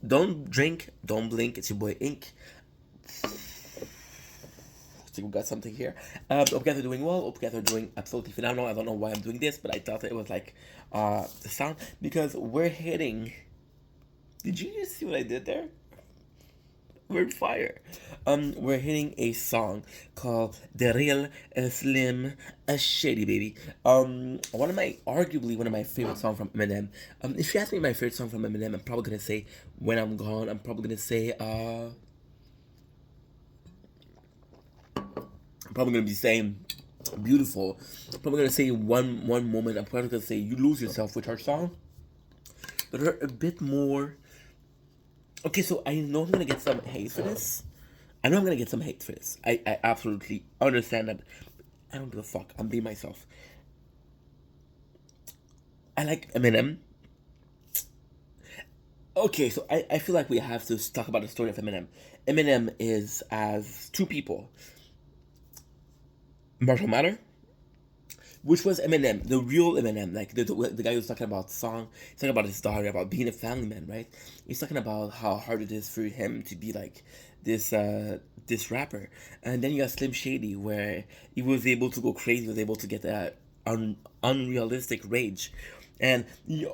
Don't drink, don't blink. It's your boy Ink. I think we got something here. Hope you guys are doing well. Hope you guys are doing absolutely phenomenal. I don't know why I'm doing this, but I thought it was like the sound because we're hitting. Did you just see what I did there? We're fire. We're hitting a song called "The Real Slim Shady Baby." Arguably one of my favorite songs from Eminem. If you ask me my favorite song from Eminem, I'm probably gonna say "When I'm Gone." I'm probably gonna say I'm probably gonna be saying "Beautiful." I'm probably gonna say one moment. I'm probably gonna say "You Lose Yourself," which are songs that are a bit more. Okay, so I know I'm gonna get some hate for this. I know I'm gonna get some hate for this. I absolutely understand that. I don't give a fuck. I'm being myself. I like Eminem. Okay, so I feel like we have to talk about the story of Eminem. Eminem is as two people. Marshall Matter, which was Eminem, the real Eminem, like the guy who's talking about song, he's talking about his daughter, about being a family man, right? He's talking about how hard it is for him to be like this rapper, and then you got Slim Shady, where he was able to go crazy, was able to get that unrealistic rage, and he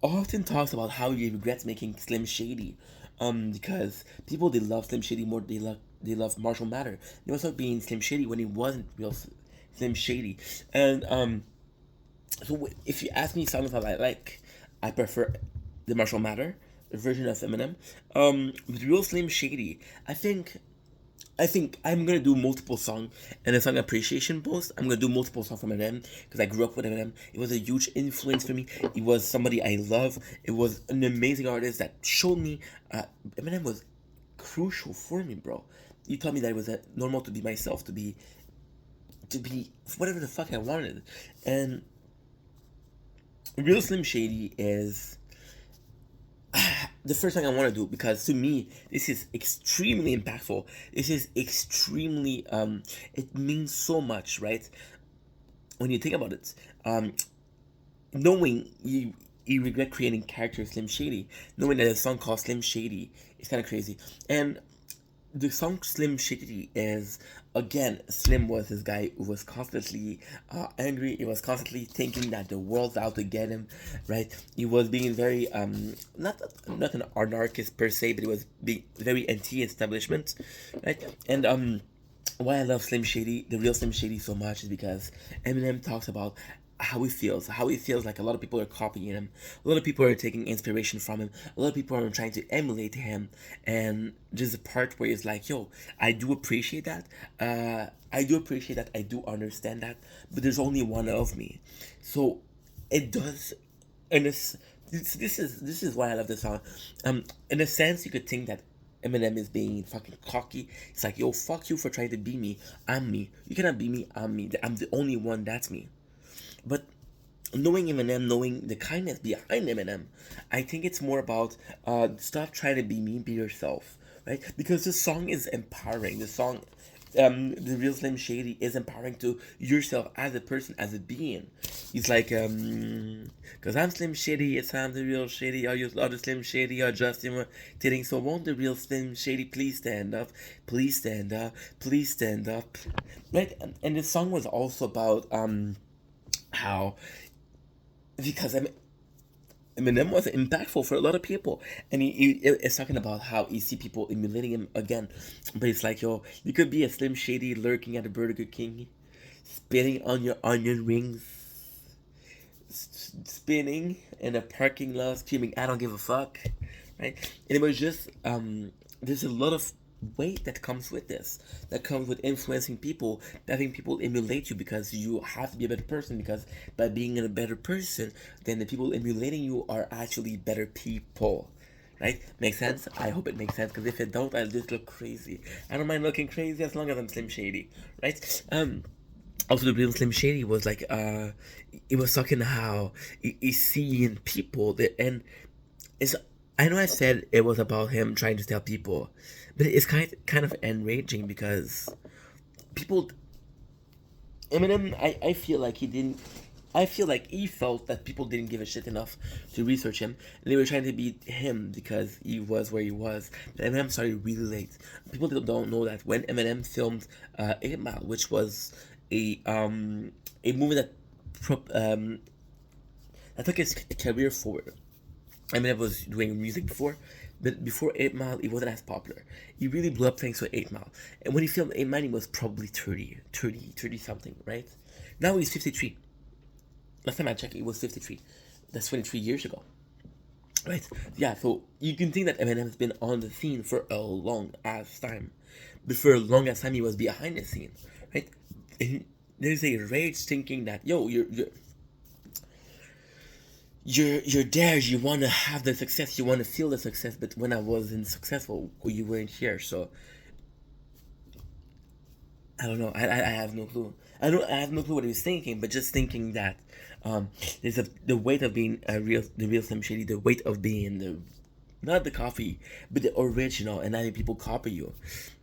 often talks about how he regrets making Slim Shady, because people they love Slim Shady more, they love Marshall Matter. He was not being Slim Shady when he wasn't real Slim Shady. And so if you ask me songs that I like, I prefer the Marshall Matter version of Eminem. With Real Slim Shady, I think I'm gonna do multiple songs and a song appreciation post. I'm gonna do multiple songs from Eminem because I grew up with Eminem. It was a huge influence for me. It was somebody I love. It was an amazing artist that showed me. Eminem was crucial for me, bro. You taught me that it was normal to be myself, to be whatever the fuck I wanted. And Real Slim Shady is the first thing I want to do because to me this is extremely impactful. This is extremely it means so much, right? When you think about it, knowing you regret creating character Slim Shady, knowing that a song called Slim Shady is kind of crazy. And the song Slim Shady is, again, Slim was this guy who was constantly angry. He was constantly thinking that the world's out to get him, right? He was being very not an anarchist per se, but he was being very anti-establishment, right? And why I love Slim Shady, the real Slim Shady, so much is because Eminem talks about how he feels like a lot of people are copying him, a lot of people are taking inspiration from him, a lot of people are trying to emulate him, and there's a part where he's like, "Yo, I do appreciate that. I do appreciate that. I do understand that, but there's only one of me." So it does, and this is why I love this song. In a sense, you could think that Eminem is being fucking cocky. It's like, yo, fuck you for trying to be me. I'm me. You cannot be me. I'm me. I'm the only one. That's me. But knowing Eminem, knowing the kindness behind Eminem, I think it's more about stop trying to be me, be yourself, right? Because the song is empowering. The song, the real Slim Shady is empowering to yourself as a person, as a being. He's like, cause I'm Slim Shady, yes I'm the real Shady. Are you other Slim Shady or just imitating? So won't the real Slim Shady please stand up? Please stand up. Please stand up. Right, and the song was also about how because Eminem was impactful for a lot of people, and it's talking about how he see people emulating him again, but it's like, yo, you could be a Slim Shady lurking at a Burger King, spitting on your onion rings, spinning in a parking lot, screaming, "I don't give a fuck," right? And it was just there's a lot of weight that comes with this, that comes with influencing people, having people emulate you because you have to be a better person. Because by being a better person, then the people emulating you are actually better people. Right? Makes sense? I hope it makes sense because if it don't, I'll just look crazy. I don't mind looking crazy as long as I'm Slim Shady. Right? Also the real Slim Shady was like it was talking how he's seeing people that, and it's, I know I said it was about him trying to tell people, but it's kind of enraging because people Eminem, I feel like he didn't. I feel like he felt that people didn't give a shit enough to research him, and they were trying to beat him because he was where he was. But Eminem started really late. People don't know that when Eminem filmed 8 Mile, which was a movie that that took his career forward. Eminem was doing music before, but before 8 Mile, he wasn't as popular. He really blew up thanks to 8 Mile. And when he filmed 8 Mile, he was probably 30 something, right? Now he's 53. Last time I checked, he was 53. That's 23 years ago. Right? Yeah, so you can think that Eminem has been on the scene for a long ass time. But for a long ass time, he was behind the scene. Right? And there's a rage thinking that, yo, you're there, you want to have the success, you want to feel the success, but when I wasn't successful, you weren't here. So I don't know. I have no clue. I have no clue what he was thinking, but just thinking that there's the weight of being the real Slim Shady, the weight of being the not the coffee, but the original, and having people copy you,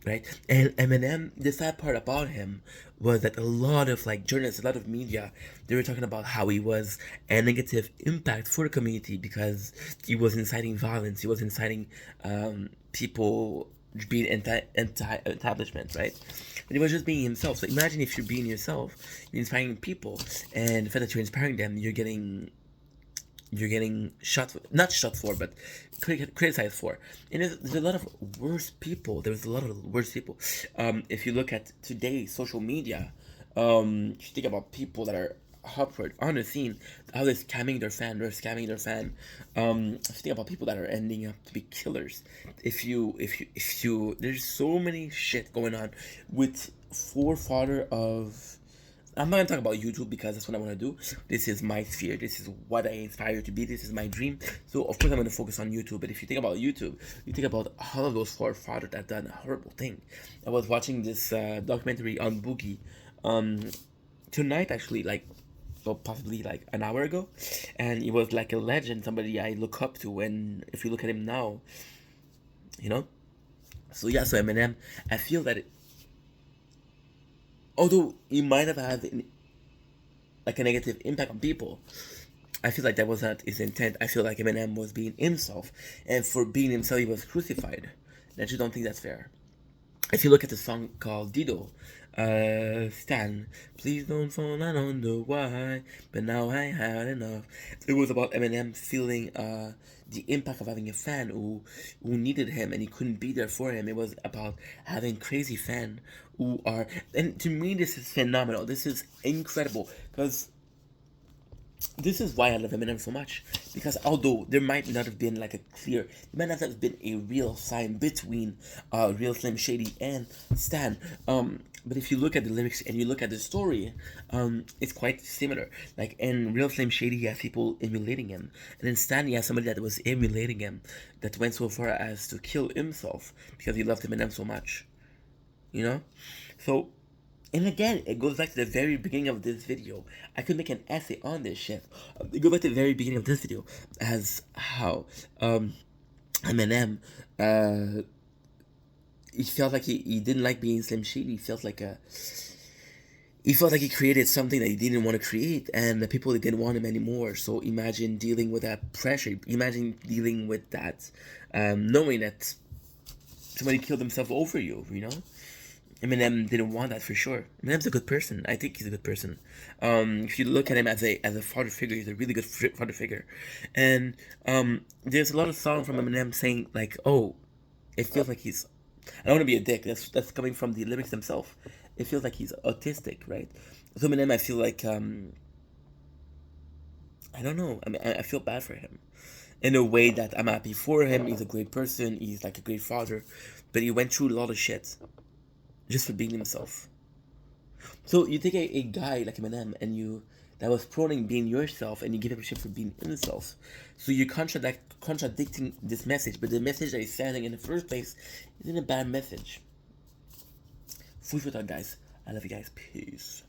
right? And Eminem, the sad part about him was that a lot of like journalists, a lot of media, they were talking about how he was a negative impact for the community because he was inciting violence, he was inciting people being anti-establishment, right? But he was just being himself. So imagine if you're being yourself, you're inspiring people, and the fact that you're inspiring them, you're getting not shot for, but criticized for. And there's a lot of worse people. There's a lot of worse people. If you look at today's social media, if you think about people that are upward on the scene, how they're scamming their fan, if you think about people that are ending up to be killers, if you, there's so many shit going on with forefather of. I'm not gonna talk about YouTube because that's what I want to do. This is my sphere. This is what I aspire to be. This is my dream. So of course I'm gonna focus on YouTube. But if you think about YouTube, you think about all of those forefathers that done a horrible thing. I was watching this documentary on Boogie tonight, actually, like, well, possibly like an hour ago, and he was like a legend, somebody I look up to. And if you look at him now, you know. So yeah, so Eminem, I feel that although he might have had like a negative impact on people, I feel like that was not his intent. I feel like Eminem was being himself, and for being himself, he was crucified. And I just don't think that's fair. If you look at the song called Dido, Stan, please don't fall, I don't know why, but now I had enough. It was about Eminem feeling the impact of having a fan who needed him and he couldn't be there for him. It was about having crazy fan who are, and to me this is phenomenal. This is incredible because this is why I love Eminem so much. Because although there might not have been like a clear, there might not have been a real sign between real Slim Shady and Stan. But if you look at the lyrics and you look at the story, it's quite similar. Like in real Slim Shady, he has people emulating him, and in Stan, he has somebody that was emulating him, that went so far as to kill himself because he loved Eminem so much. You know, so. And again, it goes back to the very beginning of this video. I could make an essay on this shit. It goes back to the very beginning of this video as how Eminem, he felt like he didn't like being Slim Shady. He felt like he created something that he didn't want to create, and the people didn't want him anymore. So imagine dealing with that pressure. Imagine dealing with that, knowing that somebody killed himself over you. You know. Eminem didn't want that for sure. Eminem's a good person. I think he's a good person. If you look at him as a father figure, he's a really good father figure. And there's a lot of songs from Eminem saying like, "Oh, it feels like he's." I don't want to be a dick. That's coming from the lyrics themselves. It feels like he's autistic, right? So Eminem, I feel like I don't know. I mean, I feel bad for him. In a way that I'm happy for him. He's a great person. He's like a great father, but he went through a lot of shit just for being himself. So you take a guy like Eminem and you that was prone being yourself and you give him shit for being himself. So you're contradicting this message, but the message that he's sending in the first place isn't a bad message. Food for thought, guys. I love you guys. Peace.